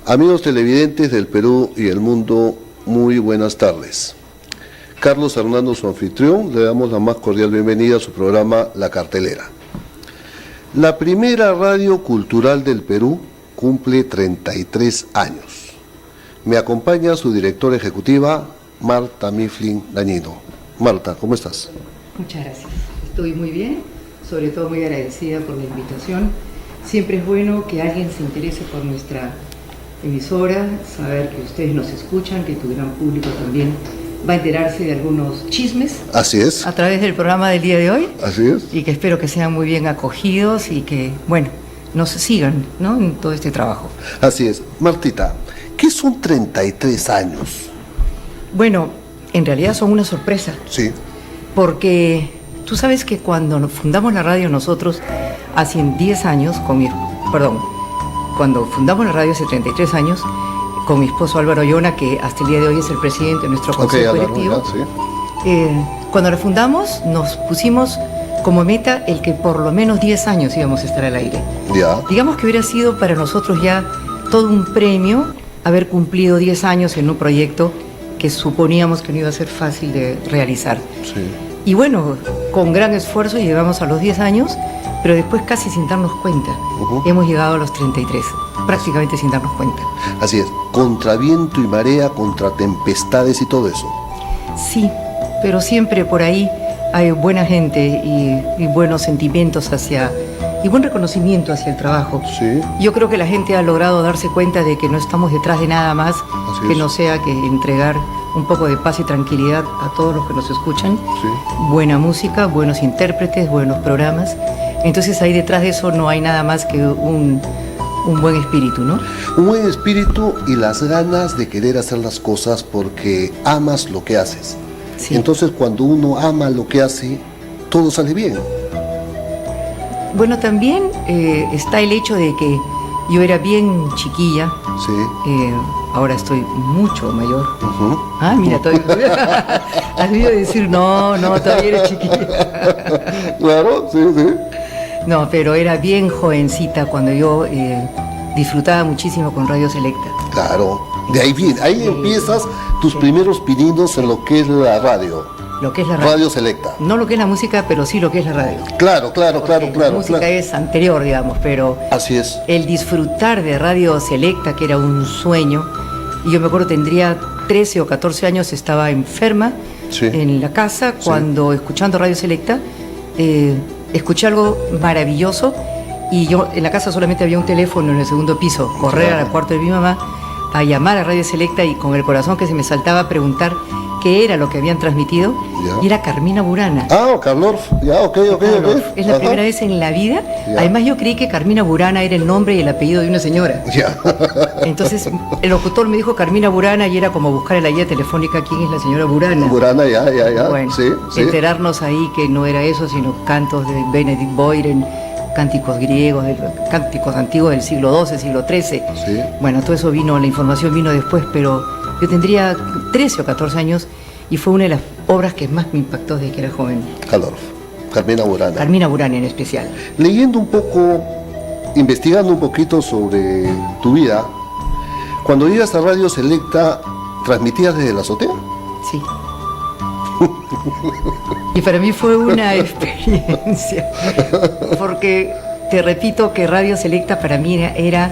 Amigos televidentes del Perú y el mundo, muy buenas tardes. Carlos Fernando, su anfitrión, le damos la más cordial bienvenida a su programa La Cartelera. La primera radio cultural del Perú cumple 33 años. Me acompaña su directora ejecutiva, Marta Mifflin Dañino. Marta, ¿cómo estás? Muchas gracias. Estoy muy bien, sobre todo muy agradecida por la invitación. Siempre es bueno que alguien se interese por nuestra emisora, saber que ustedes nos escuchan, que tu gran público también va a enterarse de algunos chismes. Así es. A través del programa del día de hoy. Así es. Y que espero que sean muy bien acogidos y que, bueno, nos sigan, ¿no?, en todo este trabajo. Así es. Martita, ¿qué son 33 años? Bueno, en realidad son una sorpresa. Sí. Porque tú sabes que cuando fundamos la radio nosotros, hace 10 años, cuando fundamos la radio hace 33 años, con mi esposo Álvaro Llona, que hasta el día de hoy es el presidente de nuestro consejo directivo, cuando la fundamos nos pusimos como meta el que por lo menos 10 años íbamos a estar al aire. Ya. Digamos que hubiera sido para nosotros ya todo un premio haber cumplido 10 años en un proyecto que suponíamos que no iba a ser fácil de realizar. Sí. Y bueno, con gran esfuerzo llegamos a los 10 años, pero después casi sin darnos cuenta. Hemos llegado a los 33, prácticamente sin darnos cuenta. Así es, contra viento y marea, contra tempestades y todo eso. Sí, pero siempre por ahí hay buena gente y buenos sentimientos y buen reconocimiento hacia el trabajo. Sí. Yo creo que la gente ha logrado darse cuenta de que no estamos detrás de nada más que no sea que entregar un poco de paz y tranquilidad a todos los que nos escuchan. Sí. Buena música, buenos intérpretes, buenos programas. Entonces ahí detrás de eso no hay nada más que un buen espíritu, ¿no? Un buen espíritu y las ganas de querer hacer las cosas porque amas lo que haces. Sí. Entonces cuando uno ama lo que hace, todo sale bien. Bueno, también está el hecho de que yo era bien chiquilla. Sí. Ahora estoy mucho mayor. Ah, mira, todavía has debido decir, no, todavía eres chiquilla. Claro, sí. No, pero era bien jovencita cuando yo disfrutaba muchísimo con Radio Selecta. Claro, de ahí viene, ahí empiezas tus primeros pininos en lo que es la radio. Lo que es la radio. Radio Selecta. No lo que es la música, pero sí lo que es la radio. Claro. La música es anterior, digamos, pero así es. El disfrutar de Radio Selecta, que era un sueño, y yo me acuerdo tendría 13 o 14 años, estaba enferma en la casa, cuando escuchando Radio Selecta, escuché algo maravilloso, y yo en la casa solamente había un teléfono en el segundo piso, correr al cuarto de mi mamá a llamar a Radio Selecta y con el corazón que se me saltaba a preguntar qué era lo que habían transmitido, y era Carmina Burana. Ah, Carlorf, ya, ok. Es la primera vez en la vida. Ya. Además yo creí que Carmina Burana era el nombre y el apellido de una señora. Ya. Entonces el locutor me dijo Carmina Burana y era como buscar en la guía telefónica quién es la señora Burana. Burana, ya. Bueno, sí. enterarnos ahí que no era eso, sino cantos de Benedict Boyden, cánticos griegos, cánticos antiguos del siglo XII, siglo XIII. Sí. Bueno, todo eso la información vino después, pero yo tendría 13 o 14 años y fue una de las obras que más me impactó desde que era joven. Carmina Burana. Carmina Burana en especial. Leyendo un poco, investigando un poquito sobre tu vida, cuando ibas a Radio Selecta, ¿transmitías desde la azotea? Sí. Y para mí fue una experiencia, porque te repito que Radio Selecta para mí era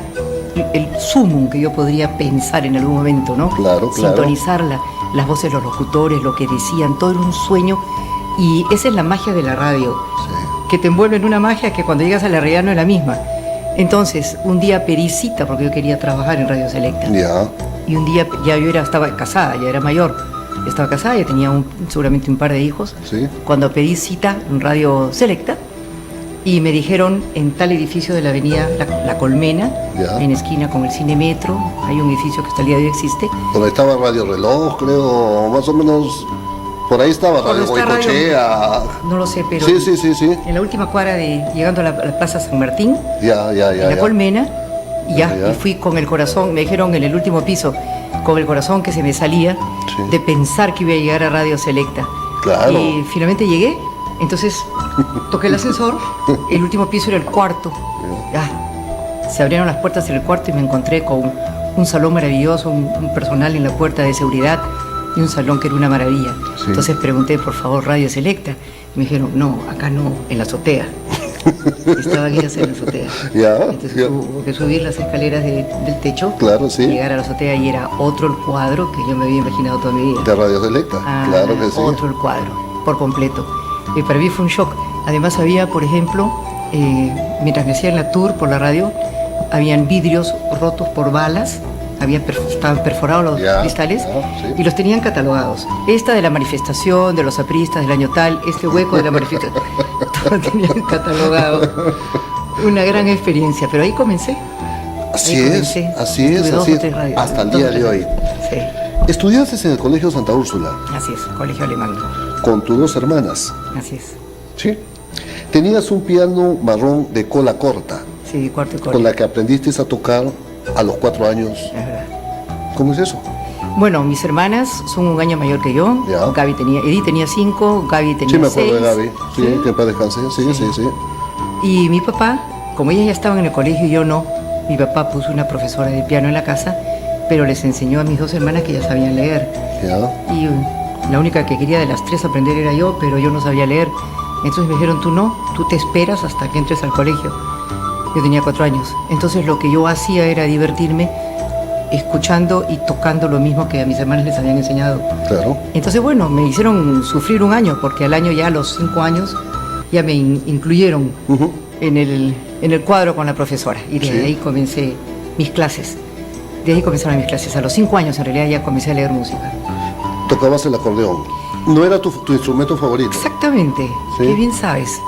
el sumum que yo podría pensar en algún momento, ¿no? Claro. Sintonizar las voces de los locutores, lo que decían, todo era un sueño, y esa es la magia de la radio, que te envuelve en una magia que cuando llegas a la realidad no es la misma. Entonces, un día pedí cita porque yo quería trabajar en Radio Selecta. Ya. Y un día ya yo estaba casada, ya era mayor. Estaba casada, ya tenía seguramente un par de hijos. Sí. Cuando pedí cita en Radio Selecta, y me dijeron en tal edificio de la avenida La Colmena, en esquina con el Cine Metro, hay un edificio que hasta el día de hoy existe. Donde estaba Radio Reloj, creo, más o menos, por ahí estaba Radio Goicoechea. No lo sé, pero sí. En la última cuadra llegando a la Plaza San Martín, en La Colmena, y fui con el corazón, me dijeron en el último piso, con el corazón que se me salía de pensar que iba a llegar a Radio Selecta. Claro. Y finalmente llegué. Entonces toqué el ascensor, el último piso era el cuarto. Se abrieron las puertas del cuarto y me encontré con un salón maravilloso, un personal en la puerta de seguridad y un salón que era una maravilla. Sí. Entonces pregunté, por favor, Radio Selecta. Y me dijeron, no, acá no, en la azotea. Estaban ellas en la azotea. Entonces hubo que subir las escaleras del techo, claro, sí, llegar a la azotea y era otro el cuadro que yo me había imaginado toda mi vida. De Radio Selecta, claro que sí. Otro el cuadro, por completo. Y para mí fue un shock. Además había, por ejemplo, mientras me hacían la tour por la radio, habían vidrios rotos por balas, estaban perforados los cristales sí, y los tenían catalogados. Esta de la manifestación de los apristas del año tal, este hueco de la manifestación, todo tenían catalogado. Una gran experiencia, pero ahí comencé. Así es, hasta el día de hoy. Sí. Estudiaste en el Colegio Santa Úrsula. Así es, colegio alemán. Con tus 2 hermanas. Así es. Sí. Tenías un piano marrón de cola corta. Sí, cuarto y cola. Con la que aprendiste a tocar a los 4 años. Es verdad. ¿Cómo es eso? Bueno, mis hermanas son un año mayor que yo. Edith tenía 5, Gaby tenía 6. Sí, me acuerdo de Gaby. Sí, que en paz descanse. Sí. Y mi papá, como ellas ya estaban en el colegio y yo no, mi papá puso una profesora de piano en la casa, pero les enseñó a mis 2 hermanas que ya sabían leer. Ya. Y la única que quería de las 3 aprender era yo, pero yo no sabía leer. Entonces me dijeron, tú no, tú te esperas hasta que entres al colegio. Yo tenía 4 años. Entonces lo que yo hacía era divertirme escuchando y tocando lo mismo que a mis hermanas les habían enseñado. Claro. Entonces, bueno, me hicieron sufrir un año, porque al año ya, a los 5 años, ya me incluyeron en el cuadro con la profesora. Y de ahí comencé mis clases. De ahí comenzaron mis clases. A los 5 años, en realidad, ya comencé a leer música. Tocabas el acordeón. ¿No era tu instrumento favorito? Exactamente. ¿Sí? Qué bien sabes.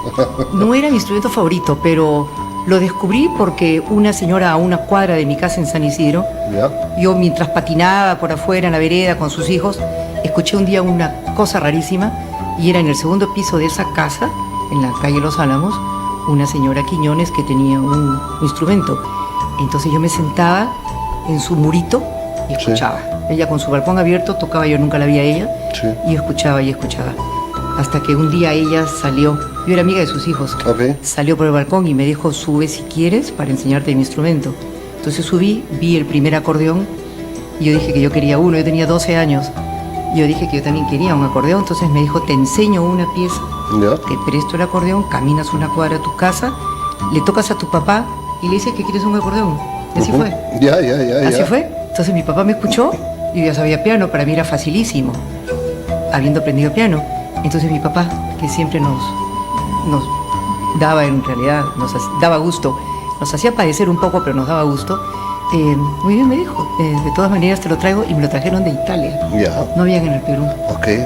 No era mi instrumento favorito, pero lo descubrí porque una señora a una cuadra de mi casa en San Isidro, yo mientras patinaba por afuera en la vereda con sus hijos, escuché un día una cosa rarísima y era en el segundo piso de esa casa, en la calle Los Álamos, una señora Quiñones que tenía un instrumento. Entonces yo me sentaba en su murito y escuchaba. Sí. Ella con su balcón abierto tocaba, yo nunca la vi a ella, y escuchaba. Hasta que un día ella salió, yo era amiga de sus hijos, salió por el balcón y me dijo, sube si quieres para enseñarte mi instrumento. Entonces subí, vi el primer acordeón y yo dije que yo quería uno, yo tenía 12 años. Yo dije que yo también quería un acordeón, entonces me dijo, te enseño una pieza, te presto el acordeón, caminas una cuadra a tu casa, le tocas a tu papá y le dices que quieres un acordeón. Y así fue. Así fue. Entonces mi papá me escuchó y yo ya sabía piano, para mí era facilísimo, habiendo aprendido piano. Entonces mi papá, que siempre nos daba, en realidad, nos daba gusto, nos hacía padecer un poco, pero nos daba gusto, muy bien me dijo, de todas maneras te lo traigo, y me lo trajeron de Italia. No habían en el Perú.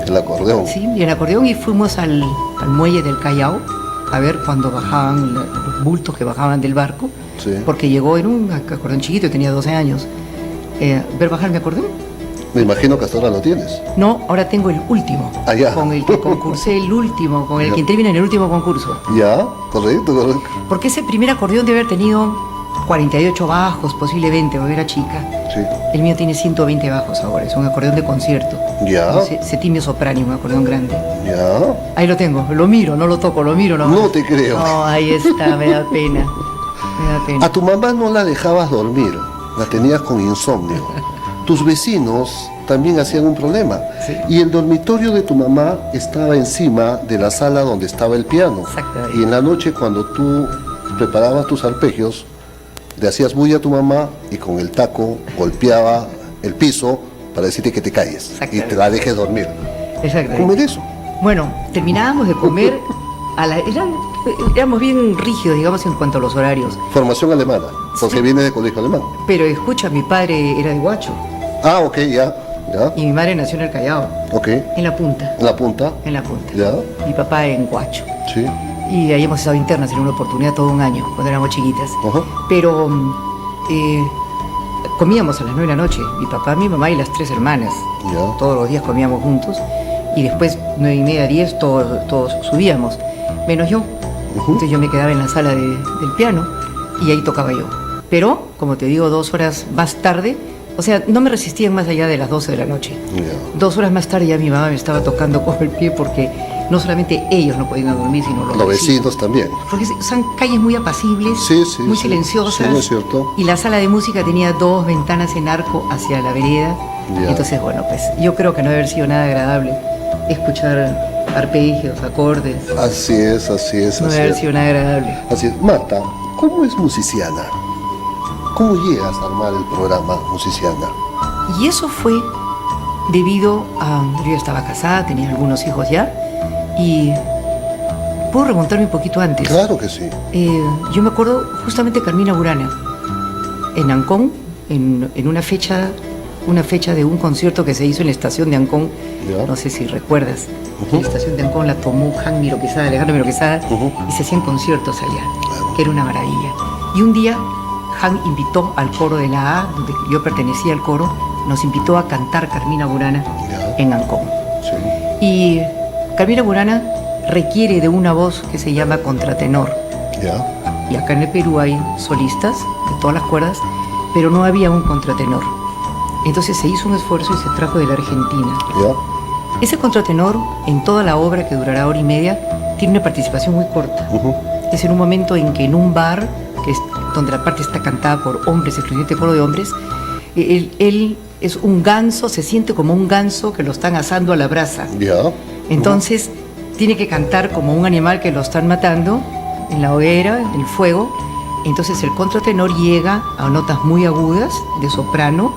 El acordeón. Sí, y el acordeón, y fuimos al muelle del Callao a ver cuando bajaban los bultos que bajaban del barco, porque llegó en un acordeón chiquito, yo tenía 12 años, ver bajar mi acordeón. Me imagino que hasta ahora lo tienes. No, ahora tengo el último. Con el que concursé, el último, con el que intervine en el último concurso. Correcto. Porque ese primer acordeón debe haber tenido 48 bajos, posiblemente, porque era chica. Sí. El mío tiene 120 bajos ahora, es un acordeón de concierto. Setimio soprano, un acordeón grande. Ahí lo tengo, lo miro, no lo toco, lo miro. No te creo. No, ahí está, me da pena. A tu mamá no la dejabas dormir, la tenías con insomnio. Tus vecinos también hacían un problema. Y el dormitorio de tu mamá estaba encima de la sala donde estaba el piano. Y en la noche, cuando tú preparabas tus arpegios, le hacías bulla a tu mamá y con el taco golpeaba el piso para decirte que te calles y te la dejes dormir. ¿Cómo es eso? Bueno, terminábamos de comer éramos bien rígidos, digamos, en cuanto a los horarios. Formación alemana, porque viene de colegio alemán. Pero escucha, mi padre era de Huacho. Y mi madre nació en el Callao. En la punta. ¿En la punta? En la punta. Mi papá en Huacho. Sí. Y ahí hemos estado internas en una oportunidad todo un año, cuando éramos chiquitas. Pero comíamos a las 9 de la noche, mi papá, mi mamá y las 3 hermanas. Todos los días comíamos juntos. Y después, 9:30, 10, todos subíamos, menos yo. Entonces yo me quedaba en la sala del piano y ahí tocaba yo. Pero, como te digo, 2 horas más tarde, O sea, no me resistían más allá de las 12 de la noche. 2 horas más tarde ya mi mamá me estaba tocando con el pie porque no solamente ellos no podían dormir, sino los vecinos también. Porque son calles muy apacibles, muy silenciosas. Sí, ¿no es cierto? Y la sala de música tenía 2 ventanas en arco hacia la vereda. Entonces, bueno, pues yo creo que no debe haber sido nada agradable escuchar arpegios, acordes. Así es. No debe haber sido nada agradable. Así es. Marta, ¿cómo es Musiciana? ¿Cómo llegas a armar el programa Musiciana? Y eso fue debido a... Yo ya estaba casada, tenía algunos hijos ya, y puedo remontarme un poquito antes. Claro que sí. Yo me acuerdo justamente de Carmina Burana, en Ancón, en una fecha de un concierto que se hizo en la estación de Ancón. No sé si recuerdas. La estación de Ancón la tomó Alejandro Miro Quesada, y se hacían conciertos allá, que era una maravilla. Y un día Han invitó al coro de la A, donde yo pertenecía al coro, nos invitó a cantar Carmina Burana en Ancón. Sí. Y Carmina Burana requiere de una voz que se llama contratenor. Y acá en el Perú hay solistas de todas las cuerdas, pero no había un contratenor. Entonces se hizo un esfuerzo y se trajo de la Argentina. Ese contratenor, en toda la obra, que durará 1 hora y media, tiene una participación muy corta. Es en un momento en que en un bar, que es donde la parte está cantada por hombres, exclusivamente coro de hombres, él es un ganso, se siente como un ganso que lo están asando a la brasa. Entonces tiene que cantar como un animal que lo están matando en la hoguera, en el fuego. Entonces el contratenor llega a notas muy agudas de soprano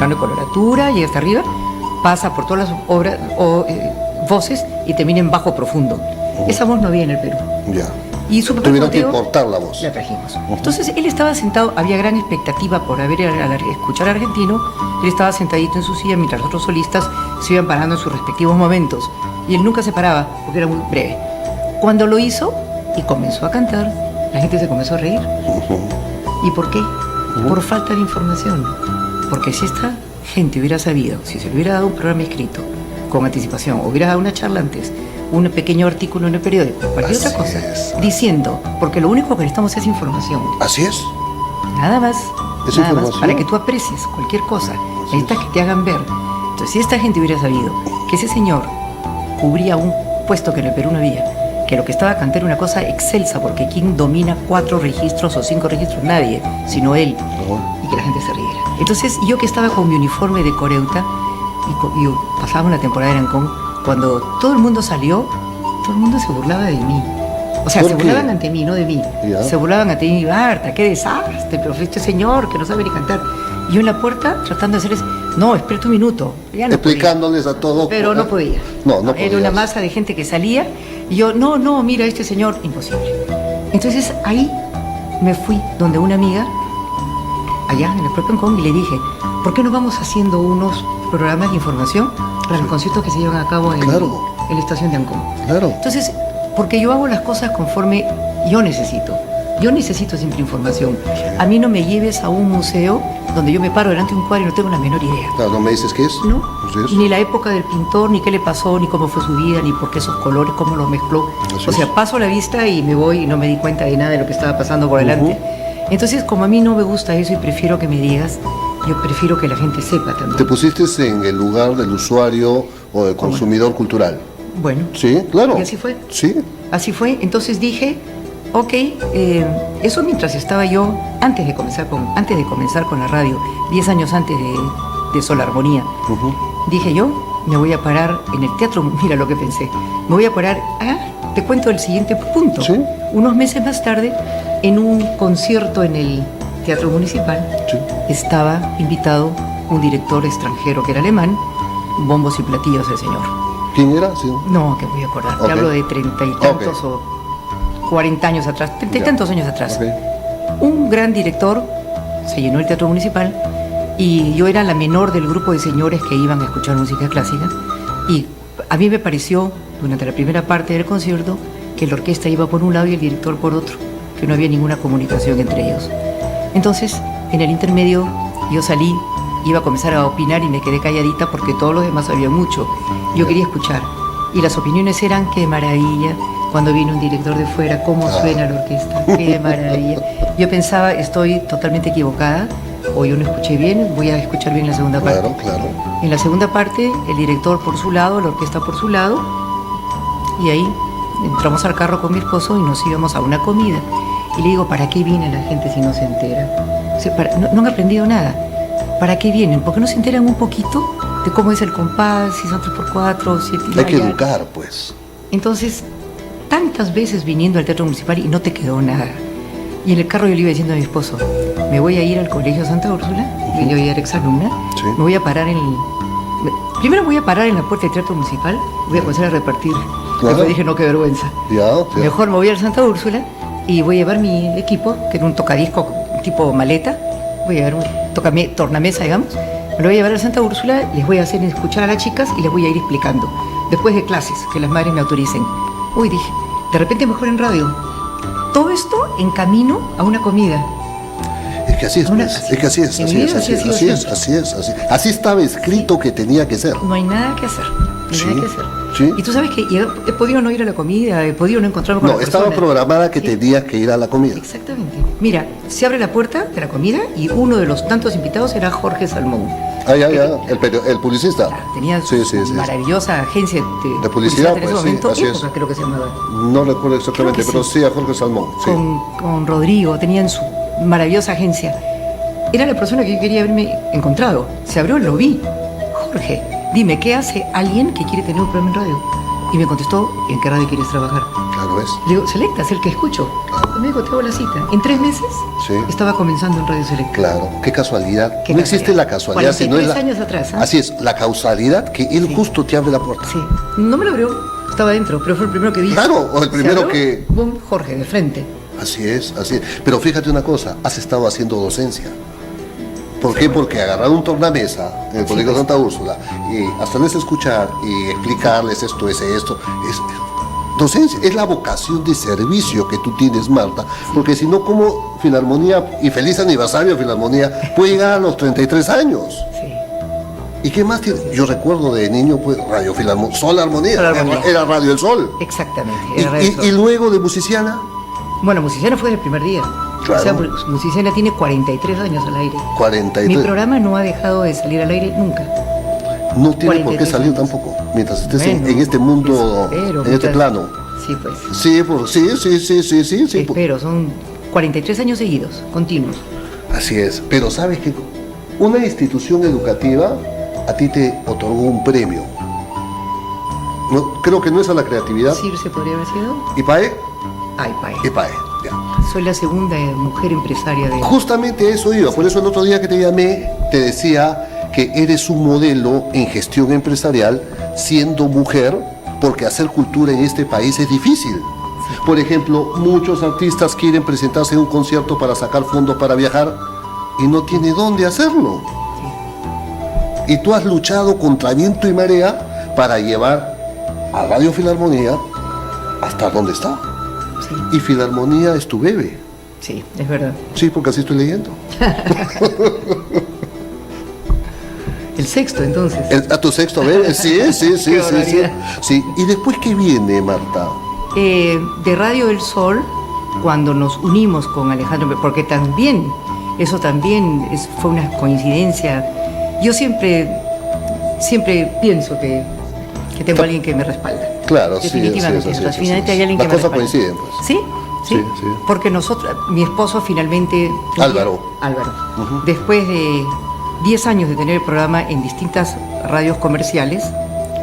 de coloratura, llega hasta arriba, pasa por todas las voces y termina en bajo profundo. Esa voz no había en el Perú. Y su tuvieron que importar la voz. La trajimos. Entonces él estaba sentado, había gran expectativa por escuchar argentino. Él estaba sentadito en su silla mientras los otros solistas se iban parando en sus respectivos momentos. Y él nunca se paraba porque era muy breve. Cuando lo hizo y comenzó a cantar, la gente se comenzó a reír. ¿Y por qué? Por falta de información. Porque si esta gente hubiera sabido, si se le hubiera dado un programa escrito con anticipación, hubiera dado una charla antes, un pequeño artículo en el periódico, cualquier otra cosa, diciendo, porque lo único que necesitamos es información. Así es. Nada más, para que tú aprecies cualquier cosa, necesitas que te hagan ver. Entonces, si esta gente hubiera sabido que ese señor cubría un puesto que en el Perú no había, que lo que estaba cantando era una cosa excelsa, porque ¿quién domina 4 registros o 5 registros? Nadie, sino él, y que la gente se riera. Entonces, yo que estaba con mi uniforme de coreuta, y yo pasaba una temporada en Ancón, cuando todo el mundo salió, todo el mundo se burlaba de mí. O sea, se burlaban ante mí, no de mí. Se burlaban ante mí, Marta, qué desastre, pero este señor que no sabe ni cantar. Y yo en la puerta tratando de hacerles, no, espérate un minuto. Ya no explicándoles podía. A todo. Pero no podía. No podía. Era una masa de gente que salía y yo, no, mira, este señor, imposible. Entonces ahí me fui donde una amiga, allá en el propio Ancón, y le dije, ¿por qué no vamos haciendo unos programas de información para los conciertos que se llevan a cabo en la estación de Ancón? Entonces, porque yo hago las cosas conforme yo necesito. Yo necesito siempre información. A mí no me lleves a un museo donde yo me paro delante de un cuadro y no tengo la menor idea. ¿No me dices qué es? No, ni la época del pintor, ni qué le pasó, ni cómo fue su vida, ni por qué esos colores, cómo los mezcló. O sea, paso la vista y me voy y no me di cuenta de nada de lo que estaba pasando por delante. Entonces, como a mí no me gusta eso y prefiero que me digas, yo prefiero que la gente sepa también. ¿Te pusiste en el lugar del usuario o del consumidor cultural? Bueno. Sí, claro. ¿Y así fue? Sí. Así fue. Entonces dije, ok, eso mientras estaba yo, antes de comenzar con la radio, 10 años antes de Sol Armonía, dije yo, me voy a parar en el teatro, mira lo que pensé, me voy a parar, te cuento el siguiente punto. ¿Sí? Unos meses más tarde, en un concierto en el Teatro Municipal, estaba invitado un director extranjero que era alemán, bombos y platillos el señor. ¿Quién era? Sí. No, que me voy a acordar, te hablo de 30 y tantos o 40 años atrás, 30 y tantos años atrás. Un gran director, se llenó el Teatro Municipal y yo era la menor del grupo de señores que iban a escuchar música clásica, y a mí me pareció, durante la primera parte del concierto, que la orquesta iba por un lado y el director por otro, que no había ninguna comunicación entre ellos. Entonces, en el intermedio, yo salí, iba a comenzar a opinar y me quedé calladita porque todos los demás sabían mucho. Yo quería escuchar. Y las opiniones eran, qué maravilla, cuando viene un director de fuera, cómo suena la orquesta, qué maravilla. Yo pensaba, estoy totalmente equivocada, o yo no escuché bien, voy a escuchar bien la segunda parte. Claro. En la segunda parte, el director por su lado, la orquesta por su lado, y ahí entramos al carro con mi esposo y nos íbamos a una comida. Y le digo, ¿para qué viene la gente si no se entera? O sea, no han aprendido nada. ¿Para qué vienen? ¿Por qué no se enteran un poquito de cómo es el compás, si son 3x4, 7 y Hay que educar, pues. Entonces, tantas veces viniendo al Teatro Municipal y no te quedó nada. Y en el carro yo le iba diciendo a mi esposo, me voy a ir al Colegio Santa Úrsula, yo era exalumna, Sí. me voy a parar primero voy a parar en la puerta del Teatro Municipal, voy a comenzar a repartir. Después dije, no, qué vergüenza. Ya. Mejor me voy al Santa Úrsula y voy a llevar mi equipo, que era un tocadisco tipo maleta, voy a llevar un tornamesa, digamos, me lo voy a llevar al Santa Úrsula, les voy a hacer escuchar a las chicas y les voy a ir explicando. Después de clases, que las madres me autoricen. Uy, dije, de repente mejor en radio. Todo esto en camino a una comida. Es que así es, pues. Es que así es, así estaba escrito que tenía que ser. No hay nada que hacer. Sí, Nada que hacer. sí. Y tú sabes que he podido no ir a la comida, he podido no encontrarme con No, la estaba persona. programada que Sí. tenías que ir a la comida. Exactamente. Mira, se abre la puerta de la comida y uno de los tantos invitados era Jorge Salmón. El publicista. Tenía Sí. maravillosa agencia De publicidad, en ese pues, sí, momento, así es. Época, creo que se llamaba. No recuerdo exactamente, Creo que pero sí. sí a Jorge Salmón. Sí. Con Rodrigo, tenían su maravillosa agencia. Era la persona que yo quería haberme encontrado. Se abrió, lo vi. Jorge, dime, ¿qué hace alguien que quiere tener un programa en radio? Y me contestó, ¿en qué radio quieres trabajar? Claro es. Le digo, Selecta, es el que escucho. Me dijo, te hago la cita. En 3 meses Sí. estaba comenzando en Radio Selecta. Claro, qué casualidad. Qué No existe la casualidad, sino es 43 años atrás, ¿ah? Así es, la causalidad que él justo te abre la puerta. Sí, no me lo abrió, estaba adentro, pero fue el primero que vi. Claro, o el primero Se abrió, que- ¡Bum! Jorge, de frente. Así es, así es. Pero fíjate una cosa, has estado haciendo docencia. ¿Por qué? Porque agarrar un tornamesa en el Colegio Santa Úrsula y hacerles escuchar y explicarles esto, es docencia, es la vocación de servicio que tú tienes, Marta, porque si no, ¿cómo Filarmonía, y feliz aniversario Filarmonía, puede llegar a los 33 años? Sí. ¿Y qué más tiene? Yo recuerdo de niño, pues, Radio Filarmonía, Sol Armonía, Sol Armonía. Era Radio El Sol. Exactamente. Y, era Radio y- Sol. y luego de musiciana, Bueno, Musiciana fue del primer día. Claro. O sea, Musiciana tiene 43 años al aire. 43. Mi programa no ha dejado de salir al aire nunca. No tiene por qué 43 salir años. tampoco, mientras estés Bueno, en este mundo, espero, en este mientras- plano. Sí, pues. Sí, sí. Espero, son 43 años seguidos, continuos. Así es. Pero sabes que una institución educativa a ti te otorgó un premio. No, creo que no es a la creatividad. ¿Sí se podría haber sido? ¿IPAE? Ay, pai. IPAE, ya. Soy la segunda mujer empresaria de... Justamente eso iba. Por eso el otro día que te llamé, te decía que eres un modelo en gestión empresarial siendo mujer, porque hacer cultura en este país es difícil. Por ejemplo, muchos artistas quieren presentarse en un concierto para sacar fondos para viajar y no tiene dónde hacerlo. Y tú has luchado contra viento y marea para llevar a Radio Filarmonía hasta donde está. Sí, Y Filarmonía es tu bebé. sí, es verdad. Sí, porque así estoy leyendo. El sexto, entonces. ¿A tu sexto bebé? Sí. Qué barbaridad. Sí. ¿Y después qué viene, Marta? De Radio del Sol, cuando nos unimos con Alejandro, porque también, eso también fue una coincidencia. Yo siempre pienso que tengo a alguien que me respalda. Claro, sí, Definitivamente, sí, entonces, sí, finalmente sí. hay alguien Las que me cosas respalda. coinciden, pues. ¿Sí? Sí, Sí. porque mi esposo finalmente... Álvaro. Después de 10 años de tener el programa en distintas radios comerciales,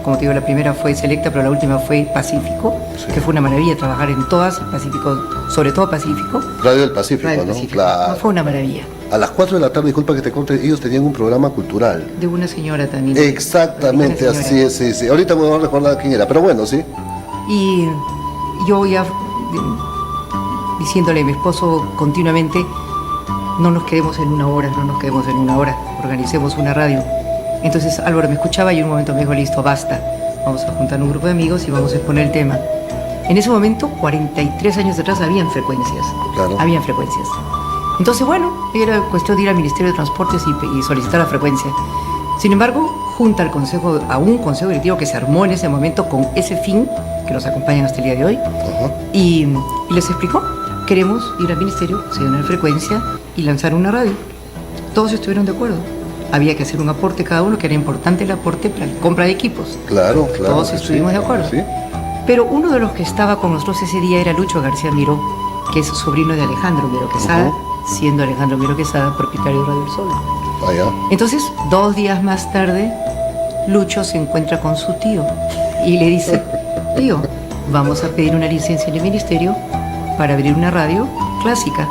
como te digo, la primera fue Selecta, pero la última fue Pacífico, Sí. que fue una maravilla trabajar en todas, Pacífico, sobre todo Pacífico. Radio del Pacífico, Radio ¿no? Pacífico. Claro. Fue una maravilla. A las 4 de la tarde, disculpa que te corte, ellos tenían un programa cultural. De una señora también. Exactamente, De una así señora. es, sí. Ahorita me voy a recordar quién era, pero bueno, sí. Y yo ya diciéndole a mi esposo continuamente, no nos quedemos en una hora, organicemos una radio. Entonces Álvaro me escuchaba y en un momento me dijo, listo, basta, vamos a juntar un grupo de amigos y vamos a exponer el tema. En ese momento, 43 años atrás, habían frecuencias. Claro. Habían frecuencias. Entonces, bueno, era cuestión de ir al Ministerio de Transportes y solicitar la frecuencia. Sin embargo, junta a un consejo directivo que se armó en ese momento con ese fin, que nos acompañan hasta el día de hoy, Ajá. y les explicó, queremos ir al ministerio, sellar una frecuencia y lanzar una radio. todos estuvieron de acuerdo. Había que hacer un aporte cada uno, que era importante el aporte para la compra de equipos. Claro, claro. Todos estuvimos de acuerdo. Sí. Pero uno de los que estaba con nosotros ese día era Lucho García Miró, que es sobrino de Alejandro Miró Quesada, siendo Alejandro Miró Quesada propietario de Radio El Sol. Entonces, 2 días más tarde, Lucho se encuentra con su tío y le dice: tío, vamos a pedir una licencia en el ministerio para abrir una radio clásica.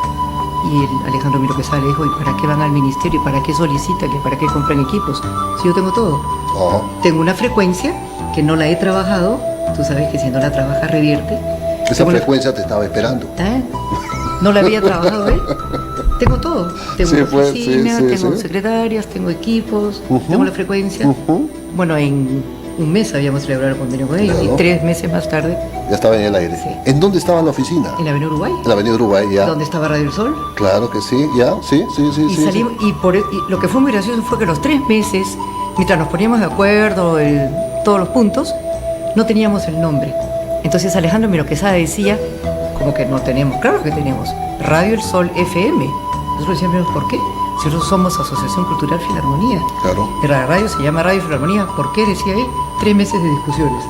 Y el Alejandro Miró Quesada le dijo: ¿y para qué van al ministerio? ¿Y para qué solicitan? ¿Y para qué compran equipos? Si yo tengo todo. Tengo una frecuencia que no la he trabajado. Tú sabes que si no la trabajas revierte. Esa frecuencia te estaba esperando. No la había trabajado él. Tengo todo. Tengo oficina, tengo secretarias, tengo equipos, tengo la frecuencia. Bueno, en un mes habíamos celebrado el convenio con ellos, y 3 meses más tarde ya estaba en el aire. Sí. ¿En dónde estaba la oficina? En la Avenida Uruguay. En la Avenida Uruguay, ya. ¿Dónde estaba Radio El Sol? Claro que sí, ya, sí. Y salimos, y lo que fue muy gracioso fue que los 3 meses, mientras nos poníamos de acuerdo, todos los puntos, no teníamos el nombre. Entonces Alejandro Miró Quesada decía, como que no tenemos, claro que tenemos, Radio El Sol FM. Nosotros decíamos: ¿por qué? Si nosotros somos Asociación Cultural Filarmonía. Claro. La radio se llama Radio Filarmonía. ¿Por qué? Decía él. 3 meses de discusiones.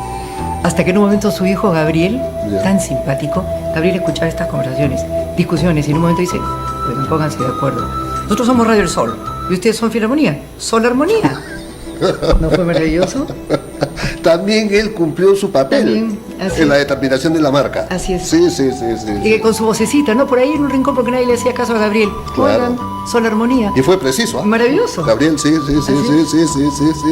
Hasta que en un momento su hijo Gabriel, tan simpático, Gabriel escuchaba estas conversaciones, discusiones, y en un momento dice: bueno, pónganse de acuerdo. Nosotros somos Radio El Sol. ¿Y ustedes son Filarmonía? Sol Armonía. ¿No fue maravilloso? También él cumplió su papel en la determinación de la marca. Así es. Sí. Y que con su vocecita, ¿no? Por ahí en un rincón, porque nadie le hacía caso a Gabriel. Claro. Oigan, Sol Armonía. Y fue preciso. Maravilloso. Gabriel, sí.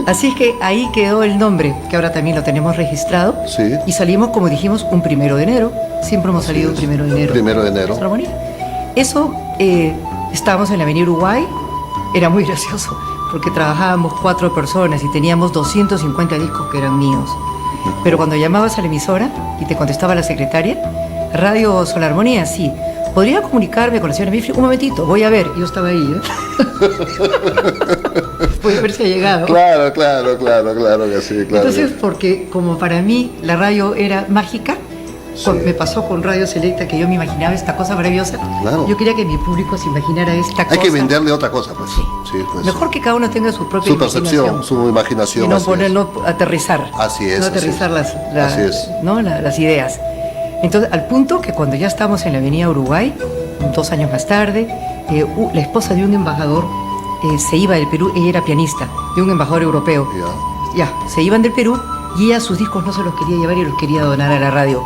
Así es que ahí quedó el nombre, que ahora también lo tenemos registrado. Sí. Y salimos, como dijimos, un 1 de enero. Siempre hemos salido un 1 de enero. 1 de enero. Sol Armonía. Eso, estábamos en la Avenida Uruguay. Era muy gracioso, porque trabajábamos 4 personas y teníamos 250 discos que eran míos. Pero cuando llamabas a la emisora y te contestaba la secretaria: Radio Sol Armonía, sí. ¿Podría comunicarme con la señora Mifri? Un momentito, voy a ver. Yo estaba ahí, Voy a ver si ha llegado. Claro que sí, claro. Entonces, porque como para mí la radio era mágica, me pasó con Radio Selecta, que yo me imaginaba esta cosa maravillosa. Claro. Yo quería que mi público se imaginara esta cosa. Hay que venderle otra cosa, pues. Sí, pues. Mejor que cada uno tenga su propia percepción, su imaginación. Y no ponerlo, aterrizar. Así es. No aterrizar así es. las ideas. Entonces, al punto que cuando ya estábamos en la Avenida Uruguay, 2 años más tarde, la esposa de un embajador se iba del Perú. Ella era pianista, de un embajador europeo. Se iban del Perú, y ella sus discos no se los quería llevar y los quería donar a la radio.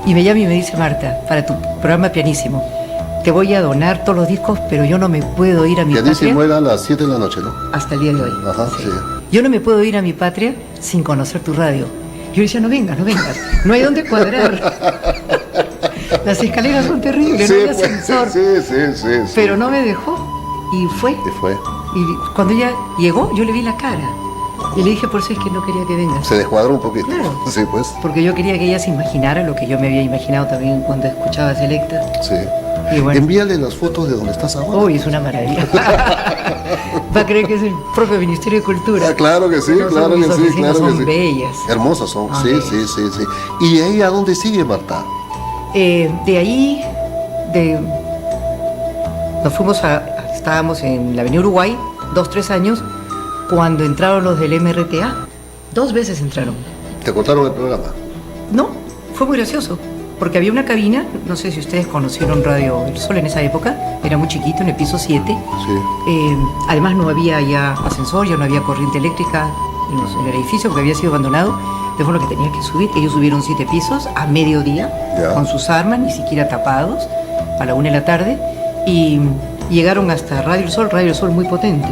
Y me llama y me dice: Marta, para tu programa Pianísimo, te voy a donar todos los discos, pero yo no me puedo ir a mi patria. Pianísimo era a las 7 de la noche, ¿no? Hasta el día de hoy. Ajá, sí. Yo no me puedo ir a mi patria sin conocer tu radio. Yo le decía: no vengas, no hay dónde cuadrar. Las escaleras son terribles, no hay ascensor. Sí. Pero no me dejó, y fue. Y cuando ella llegó, yo le vi la cara. Y le dije: por eso es que no quería que vengas. Se descuadró un poquito. Claro. Sí, pues. Porque yo quería que ella se imaginara lo que yo me había imaginado también cuando escuchaba Selecta. Sí. Y bueno, envíale las fotos de donde estás ahora. Uy, es una maravilla. Va a creer que es el propio Ministerio de Cultura. Claro que sí, claro que sí. Son bellas. Hermosas son, sí. ¿Y de ahí a dónde sigue, Marta? De ahí, nos fuimos estábamos en la Avenida Uruguay, 2-3 años, cuando entraron los del MRTA. 2 veces entraron. ¿Te cortaron el programa? No, fue muy gracioso, porque había una cabina, no sé si ustedes conocieron Radio El Sol en esa época, era muy chiquito, en el piso 7. Sí. Además no había ya ascensor, ya no había corriente eléctrica en el edificio, porque había sido abandonado, de forma que tenía que subir. Ellos subieron 7 pisos a mediodía, con sus armas, ni siquiera tapados, a la 1 de la tarde, y llegaron hasta Radio El Sol muy potente.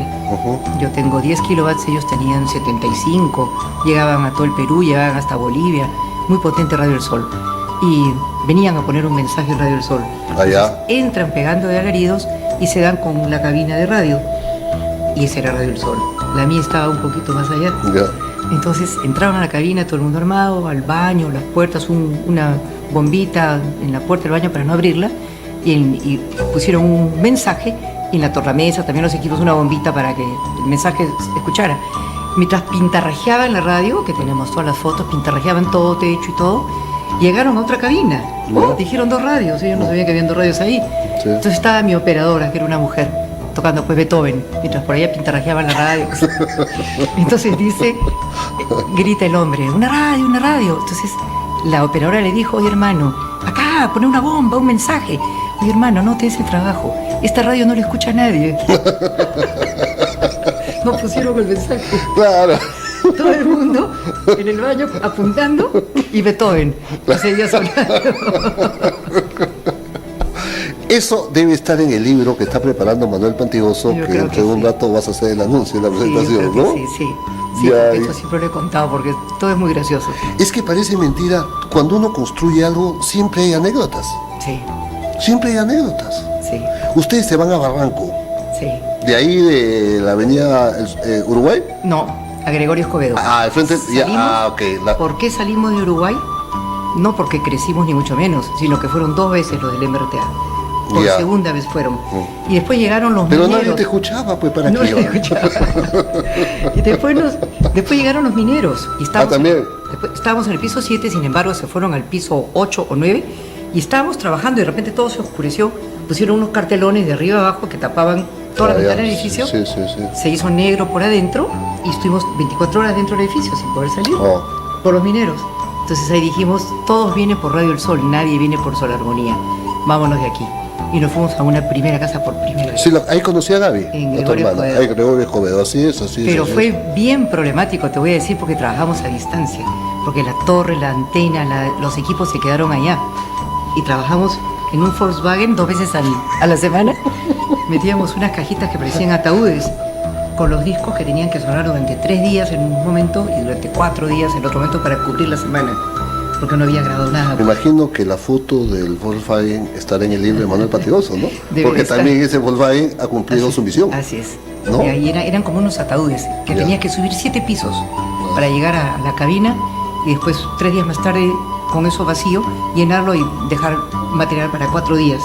Yo tengo 10 kilowatts, ellos tenían 75, llegaban a todo el Perú, llegaban hasta Bolivia, muy potente Radio El Sol. Y venían a poner un mensaje en Radio El Sol. Allá. Entran pegando de alaridos y se dan con la cabina de radio. Y ese era Radio El Sol. La mía estaba un poquito más allá. Entonces entraron a la cabina, todo el mundo armado, al baño, las puertas, una bombita en la puerta del baño para no abrirla. Y pusieron un mensaje, y en la tornamesa también los equipos una bombita para que el mensaje se escuchara. Mientras pintarrajeaban la radio, que tenemos todas las fotos, pintarrajeaban todo, techo y todo, llegaron a otra cabina. Dijeron 2 radios, ellos no sabían que habían 2 radios ahí. Entonces estaba mi operadora, que era una mujer, tocando pues Beethoven, mientras por allá pintarrajeaban la radio. Entonces dice, grita el hombre, una radio. Entonces la operadora le dijo, oye hermano, acá, pone una bomba, un mensaje. Oye hermano, no te des el trabajo, esta radio no le escucha a nadie. No pusieron el mensaje. Claro. Todo el mundo en el baño apuntando y Beethoven seguía sonando. Eso debe estar en el libro que está preparando Manuel Pantigoso, que entre un rato vas a hacer el anuncio, la presentación, ¿no? Sí, ya, eso siempre lo he contado porque todo es muy gracioso. Es que parece mentira, cuando uno construye algo siempre hay anécdotas. Sí. Siempre hay anécdotas. Sí. Ustedes se van a Barranco. Sí. ¿De ahí de la avenida Uruguay? No, a Gregorio Escobedo. Al frente, ok. ¿Por qué salimos de Uruguay? No porque crecimos ni mucho menos, sino que fueron 2 veces los del MRTA. Por segunda vez fueron. Y después llegaron los mineros. Pero nadie te escuchaba, pues, ¿para qué? No te escuchaba. Y después llegaron los mineros. Y también. Estábamos en el piso 7, sin embargo, se fueron al piso 8 o 9. Y estábamos trabajando y de repente todo se oscureció. Pusieron unos cartelones de arriba abajo que tapaban toda la ventana del edificio. Sí. Se hizo negro por adentro y estuvimos 24 horas dentro del edificio sin poder salir. Por los mineros. Entonces ahí dijimos, todos vienen por Radio El Sol, nadie viene por Sol Armonía. Vámonos de aquí. Y nos fuimos a una primera casa por primera vez. Sí, ahí conocí a Gaby. En Gregorio Escobedo. Gregorio Escobedo, así es. Pero fue bien problemático, te voy a decir, porque trabajamos a distancia. Porque la torre, la antena, los equipos se quedaron allá. Y trabajamos en un Volkswagen 2 veces a la semana. Metíamos unas cajitas que parecían ataúdes con los discos que tenían que sonar durante 3 días en un momento y durante 4 días en otro momento para cubrir la semana. Porque no había grabado nada. Me imagino que la foto del Volkswagen estará en el libro de Manuel Pantigoso, ¿no? Porque también ese Volkswagen ha cumplido su misión. Así es. ¿No? Y ahí eran como unos ataúdes que tenías que subir 7 pisos para llegar a la cabina y después 3 días más tarde con eso vacío llenarlo y dejar material para 4 días.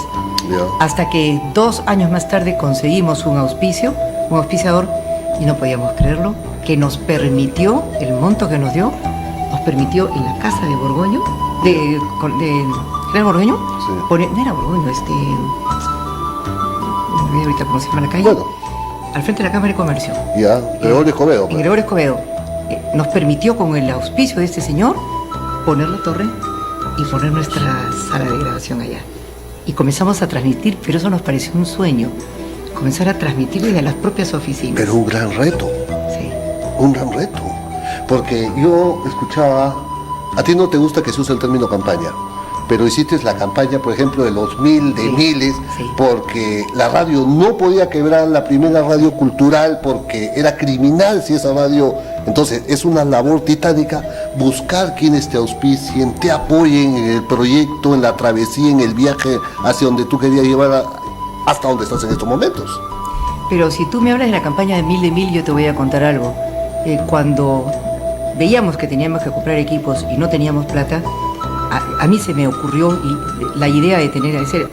Hasta que 2 años más tarde conseguimos un auspiciador y no podíamos creerlo, que nos permitió, el monto que nos dio, nos permitió en la casa de Borgoño, ¿era Borgoño? Sí. No era Borgoño, no me ahorita cómo se llama la calle. Bueno. Al frente de la Cámara de Comercio. Gregorio Escobedo. En Gregorio Escobedo. Nos permitió con el auspicio de este señor poner la torre y poner nuestra sala de grabación allá. Y comenzamos a transmitir, pero eso nos pareció un sueño. Comenzar a transmitir desde las propias oficinas. Pero un gran reto. Sí. Un gran reto. Porque yo escuchaba, a ti no te gusta que se use el término campaña, pero hiciste la campaña, por ejemplo, de los miles, porque la radio no podía quebrar, la primera radio cultural, porque era criminal si esa radio... Entonces, es una labor titánica buscar quienes te auspicien, te apoyen en el proyecto, en la travesía, en el viaje hacia donde tú querías llevar hasta donde estás en estos momentos. Pero si tú me hablas de la campaña de Mil, yo te voy a contar algo. Cuando veíamos que teníamos que comprar equipos y no teníamos plata, a mí se me ocurrió la idea de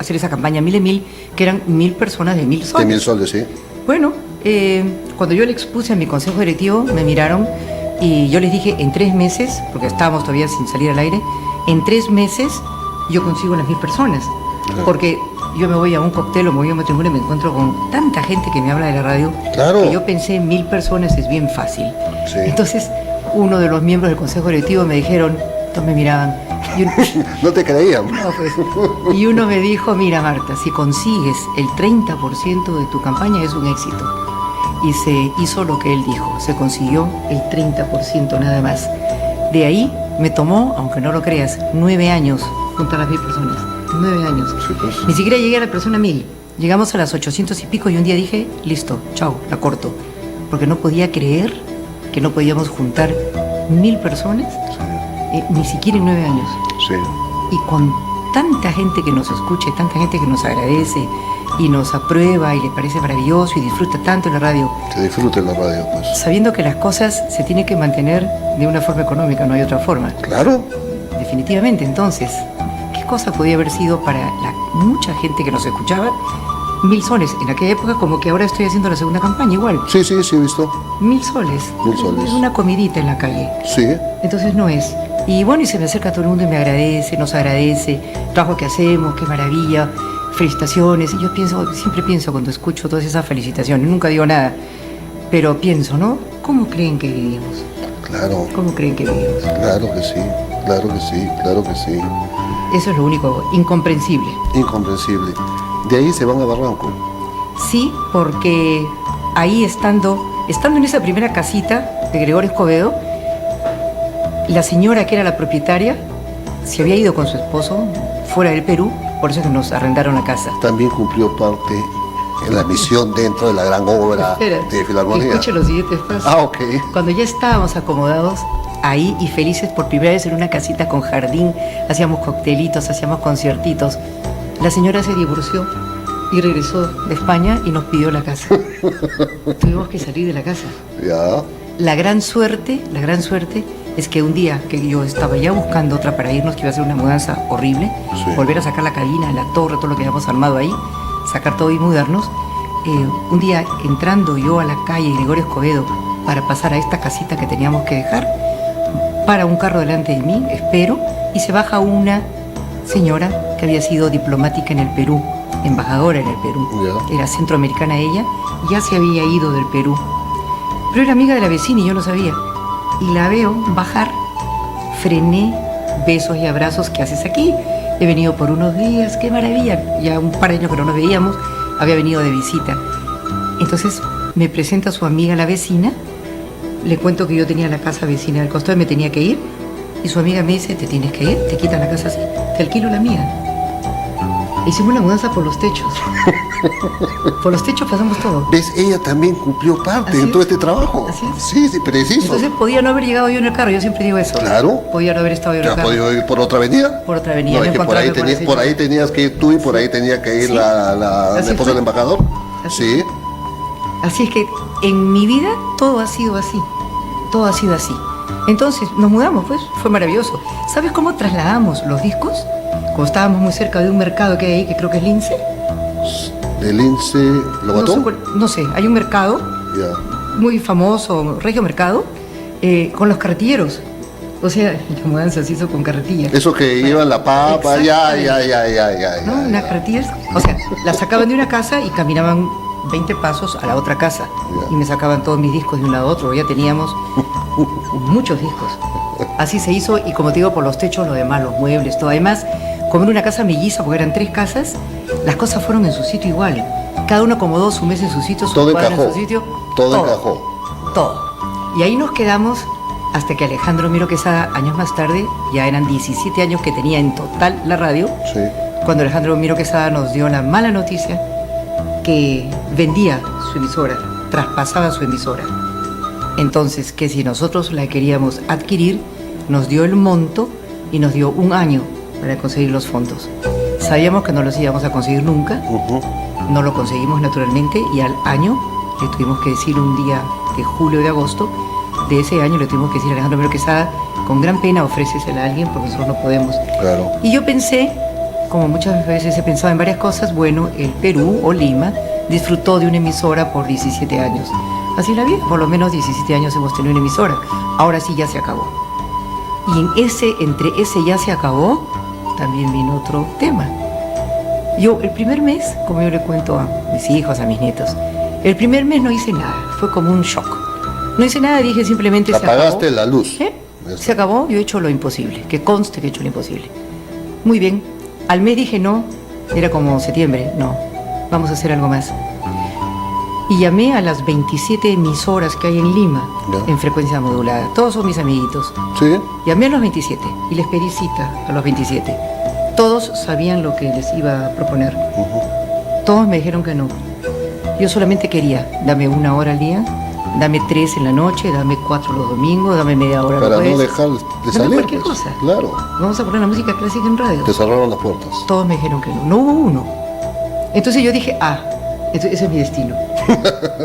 hacer esa campaña Mil, que eran 1000 personas de 1000 soles. De 1000 soles, sí. Bueno, cuando yo le expuse a mi consejo directivo, me miraron y yo les dije, en 3 meses, porque estábamos todavía sin salir al aire, en 3 meses yo consigo las 1000 personas. Claro. Porque yo me voy a un cóctel o me voy a un matrimonio y me encuentro con tanta gente que me habla de la radio, claro, que yo pensé 1000 personas es bien fácil. Sí. Entonces, uno de los miembros del consejo directivo me dijeron, todos me miraban. No te creían. No, pues. Y uno me dijo, mira Marta, si consigues el 30% de tu campaña es un éxito. Y se hizo lo que él dijo, se consiguió el 30% nada más. De ahí me tomó, aunque no lo creas, 9 años juntar a las 1000 personas. 9 años. Sí, pues. Ni siquiera llegué a la persona 1000. Llegamos a las 800 y pico y un día dije, listo, chao, la corto. Porque no podía creer que no podíamos juntar 1000 personas, ni siquiera en 9 años. Sí. Y con tanta gente que nos escucha, tanta gente que nos agradece y nos aprueba y le parece maravilloso y disfruta tanto la radio. Que disfrute la radio, pues. Sabiendo que las cosas se tienen que mantener de una forma económica, no hay otra forma. Claro. Definitivamente, entonces, ¿qué cosa podía haber sido para la mucha gente que nos escuchaba? 1000 soles. En aquella época, como que ahora estoy haciendo la segunda campaña, igual. Sí, he visto. 1000 soles. 1000 soles. Es una comidita en la calle. Sí. Entonces no es. Y bueno, y se me acerca todo el mundo y me agradece, nos agradece, el trabajo que hacemos, qué maravilla. felicitaciones. Y yo siempre pienso cuando escucho todas esas felicitaciones, nunca digo nada, pero pienso, ¿no? ¿Cómo creen que vivimos? Claro. ¿Cómo creen que vivimos? Claro que sí, claro que sí, claro que sí. Eso es lo único incomprensible. Incomprensible. De ahí se van a Barranco. Sí, porque ahí estando en esa primera casita de Gregorio Escobedo, la señora que era la propietaria se había ido con su esposo fuera del Perú, por eso es que nos arrendaron la casa. También cumplió parte en la misión dentro de la gran obra de Filarmonía. Escuche los siguientes pasos. Ok. Cuando ya estábamos acomodados ahí y felices por primera vez en una casita con jardín, hacíamos coctelitos, hacíamos conciertitos, la señora se divorció y regresó de España y nos pidió la casa. Tuvimos que salir de la casa. Ya. La gran suerte es que un día que yo estaba ya buscando otra para irnos, que iba a ser una mudanza horrible, sí, volver a sacar la cabina, la torre, todo lo que habíamos armado ahí, sacar todo y mudarnos, un día entrando yo a la calle Gregorio Escobedo para pasar a esta casita que teníamos que dejar, para un carro delante de mí, espero, y se baja una señora que había sido diplomática en el Perú, embajadora en el Perú, yeah, era centroamericana ella, ya se había ido del Perú, pero era amiga de la vecina y yo no sabía, y la veo bajar, frené, besos y abrazos, ¿qué haces aquí? He venido por unos días, qué maravilla, ya un par de años que no nos veíamos, había venido de visita. Entonces me presenta a su amiga la vecina, le cuento que yo tenía la casa vecina del costado y me tenía que ir, y su amiga me dice, te tienes que ir, te quitan la casa así, te alquilo la mía. Hicimos la mudanza por los techos. Por los techos pasamos todo. ¿Ves? Ella también cumplió parte en todo este trabajo. Así es. Sí, sí, preciso. Entonces podía no haber llegado yo en el carro, yo siempre digo eso. Claro. Podía no haber estado yo en el carro. ¿Has podido ir por otra avenida? Por otra avenida. No, es que por ahí tenías que ir tú y por ahí tenía que ir sí, la esposa del embajador. Así. Sí. Así es que en mi vida todo ha sido así. Todo ha sido así. Entonces nos mudamos, pues, fue maravilloso. ¿Sabes cómo trasladamos los discos? Como estábamos muy cerca de un mercado que hay ahí, que creo que es Lince. ¿De Lince Lobatón? No sé, hay un mercado muy famoso, Regio Mercado, con los carretilleros. O sea, la mudanza se hizo con carretillas. Eso que llevan la papa, ya. ¿No? Unas carretillas, o sea, las sacaban de una casa y caminaban 20 pasos a la otra casa. Y me sacaban todos mis discos de un lado a otro. Ya teníamos muchos discos. Así se hizo, y como te digo, por los techos, lo demás, los muebles, todo. Además, como en una casa melliza, porque eran 3 casas, las cosas fueron en su sitio igual. Cada uno acomodó su mesa en su sitio, su cuadro en su sitio. Todo encajó. Todo. Y ahí nos quedamos hasta que Alejandro Miro Quesada, años más tarde, ya eran 17 años que tenía en total la radio, sí, cuando Alejandro Miro Quesada nos dio la mala noticia que vendía su emisora, traspasaba su emisora. Entonces, que si nosotros la queríamos adquirir, nos dio el monto y nos dio un año para conseguir los fondos. Sabíamos que no los íbamos a conseguir nunca, no lo conseguimos naturalmente, y al año le tuvimos que decir, un día de julio o de agosto de ese año, le tuvimos que decir a Alejandro Miro Quesada, con gran pena ofrécesela a alguien porque nosotros no podemos. Claro. Y yo pensé, como muchas veces he pensado en varias cosas, bueno, el Perú o Lima disfrutó de una emisora por 17 años. Así la vida, por lo menos 17 años hemos tenido una emisora. Ahora sí ya se acabó. Y entre ese ya se acabó, también vino otro tema. Yo el primer mes, como yo le cuento a mis hijos, a mis nietos, el primer mes no hice nada, fue como un shock. No hice nada, dije simplemente se acabó. Apagaste la luz. Se acabó, yo he hecho lo imposible, que conste que he hecho lo imposible. Muy bien, al mes dije no, era como septiembre, no, vamos a hacer algo más. Y llamé a las 27 emisoras que hay en Lima, en frecuencia modulada. Todos son mis amiguitos. Sí. Llamé a los 27 y les pedí cita a los 27. Todos sabían lo que les iba a proponer. Todos me dijeron que no. Yo solamente quería, dame 1 hora al día, dame 3 en la noche, dame 4 los domingos, dame media hora para los jueves. Para no dejar de salir. Cualquier pues, cosa. Claro. Vamos a poner la música clásica en radio. Te cerraron las puertas. Todos me dijeron que no. No hubo uno. Entonces yo dije, ese es mi destino.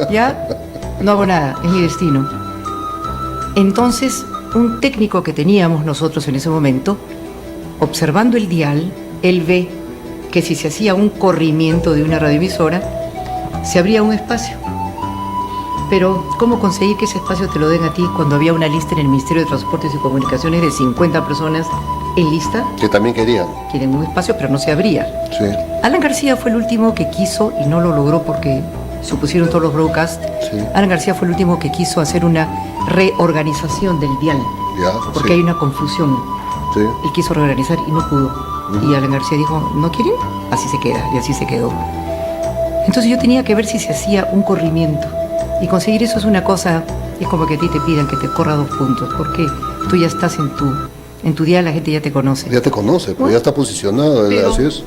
Ya no hago nada, es mi destino. Entonces, un técnico que teníamos nosotros en ese momento, observando el dial, él ve que si se hacía un corrimiento de una radioemisora, se abría un espacio. Pero, ¿cómo conseguir que ese espacio te lo den a ti cuando había una lista en el Ministerio de Transportes y Comunicaciones de 50 personas en lista. Que también querían. Quieren un espacio, pero no se abría. Sí. Alan García fue el último que quiso, y no lo logró porque se opusieron todos los broadcasts. Sí. Alan García fue el último que quiso hacer una reorganización del dial. Ya, Porque sí. hay una confusión. Sí. Él quiso reorganizar y no pudo. Y Alan García dijo, ¿no quieren? Así se queda, y así se quedó. Entonces yo tenía que ver si se hacía un corrimiento. Y conseguir eso es una cosa, es como que a ti te pidan que te corra 2 puntos, porque tú ya estás en tu día, la gente ya te conoce. Ya te conoce, pues ya está posicionado, Pero- así es.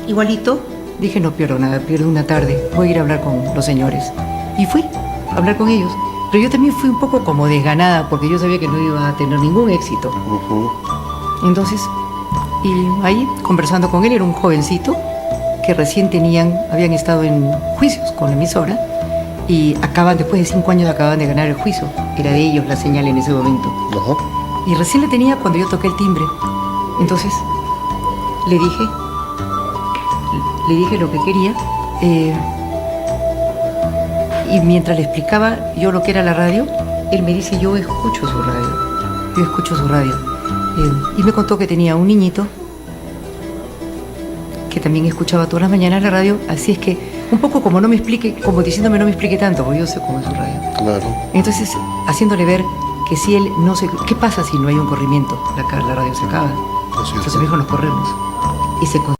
Igualito, dije, no pierdo nada, pierdo una tarde, voy a ir a hablar con los señores. Y fui a hablar con ellos. Pero yo también fui un poco como desganada, porque yo sabía que no iba a tener ningún éxito. Ujú. Entonces, y ahí, conversando con él, era un jovencito que recién habían estado en juicios con la emisora y después de 5 años acaban de ganar el juicio. Era de ellos la señal en ese momento. Ajá. Y recién la tenía cuando yo toqué el timbre. Entonces, le dije lo que quería. Y mientras le explicaba yo lo que era la radio, él me dice, yo escucho su radio. Y me contó que tenía un niñito que también escuchaba todas las mañanas la radio, así es que un poco como diciéndome no me explique tanto, porque yo sé cómo es su radio. Claro. Entonces, haciéndole ver que si él no se... ¿Qué pasa si no hay un corrimiento? La radio se acaba. Así es. Entonces me dijo, nos corremos. Y se